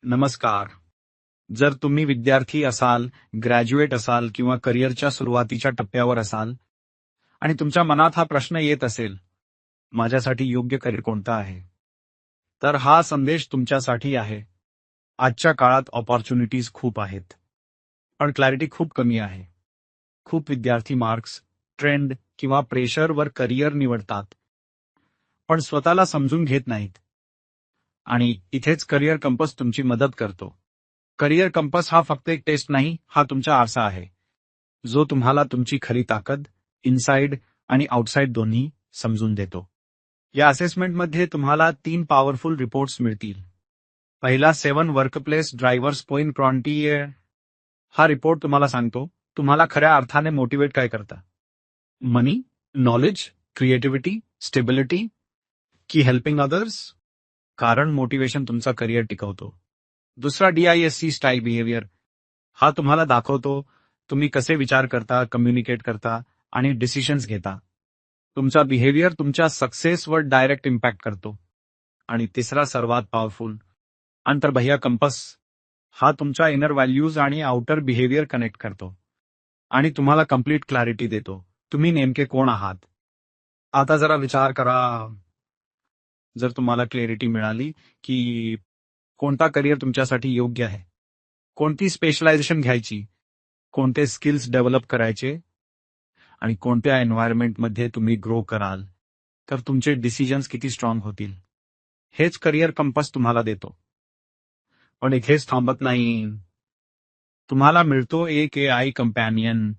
नमस्कार. जर तुम्ही विद्यार्थी असाल, ग्रॅज्युएट असाल किंवा करिअरच्या सुरुवातीच्या टप्प्यावर असाल आणि तुमच्या मनात हा प्रश्न येत असेल, माझ्यासाठी योग्य करिअर कोणतं आहे? तर हा संदेश तुमच्यासाठी आहे. आजच्या काळात अपॉर्च्युनिटीज खूप आहेत, पण क्लॅरिटी खूप कमी आहे. खूप विद्यार्थी मार्क्स, ट्रेंड किंवा प्रेशरवर करिअर निवडतात, पण स्वतःला समजून घेत नाहीत. आणि इथेच करिअर कंपस तुमची मदत करतो. करिअर कंपस हा फक्त एक टेस्ट नाही, हा तुमचा आरसा आहे, जो तुम्हाला तुमची खरी ताकद, इनसाइड आणि आउटसाइड दोन्ही समजून देतो. या असेसमेंटमध्ये तुम्हाला 3 पॉवरफुल रिपोर्ट्स मिळतील. पहिला 7 वर्कप्लेस ड्रायव्हर्स पॉइंट फ्रॉन्टियर हा रिपोर्ट तुम्हाला सांगतो, तुम्हाला खऱ्या अर्थाने मोटिवेट काय करता. मनी, नॉलेज, क्रिएटिव्हिटी, स्टेबिलिटी की हेल्पिंग अदर्स? कारण मोटिवेशन तुमचा करिअर टिकवतो. दुसरा DISC स्टाईल बिहेवियर हा तुम्हाला दाखवतो तुम्ही कसे विचार करता, कम्युनिकेट करता आणि डिसिशन्स घेता. तुमचा बिहेवियर तुमच्या सक्सेसवर डायरेक्ट इम्पॅक्ट करतो. आणि तिसरा सर्वात पॉवरफुल अंतर्बाह्य कंपस हा तुमच्या इनर व्हॅल्यूज आणि आउटर बिहेवियर कनेक्ट करतो आणि तुम्हाला कंप्लीट क्लॅरिटी देतो. तुम्ही नेमके कोण आहात? आता जरा विचार करा. जर तुम्हाला क्लॅरिटी मिळाली की कोणता करिअर तुमच्यासाठी योग्य आहे, कोणती स्पेशलायझेशन घ्यायची, कोणते स्किल्स डेव्हलप करायचे आणि कोणत्या एन्व्हायरमेंटमध्ये तुम्ही ग्रो कराल, तर तुमचे डिसिजन्स किती स्ट्रॉंग होतील, हेच करिअर कंपस तुम्हाला देतो. पण इथेच थांबत नाही. तुम्हाला मिळतो एक AI कंपॅनियन,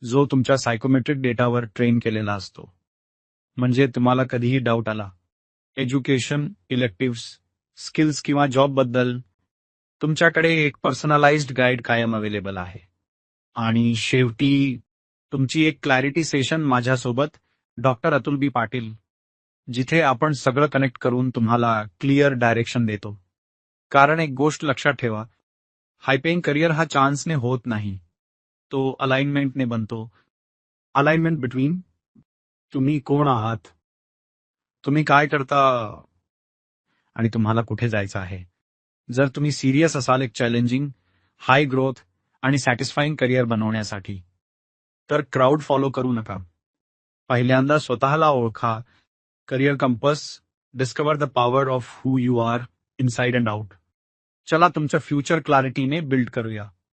जो तुमच्या सायकोमेट्रिक डेटावर ट्रेन केलेला असतो. म्हणजे तुम्हाला कधीही डाऊट आला, एज्युकेशन, इलेक्टिव्स, स्किल्स किंवा जॉबबद्दल, तुमच्याकडे एक पर्सनलाइज्ड गाईड कायम अवेलेबल आहे. आणि शेवटी तुमची एक क्लॅरिटी सेशन माझ्यासोबत, डॉक्टर अतुल बी पाटील, जिथे आपण सगळं कनेक्ट करून तुम्हाला क्लिअर डायरेक्शन देतो. कारण एक गोष्ट लक्षात ठेवा, हायपेइंग करिअर हा चान्सने होत नाही, तो अलाइनमेंटने बनतो. अलाइनमेंट बिटवीन तुम्ही कोण आहात, तुम्ही काय करता आणि तुम्हाला कुठे जायचं आहे. जर तुम्ही सिरियस असाल एक चॅलेंजिंग, हाय ग्रोथ आणि सॅटिस्फाईंग करिअर बनवण्यासाठी, तर क्राऊड फॉलो करू नका. पहिल्यांदा स्वतःला ओळखा. Career compass, discover the power of who you are inside and out. चला तुमच्या फ्युचर क्लॅरिटीने बिल्ड करूया.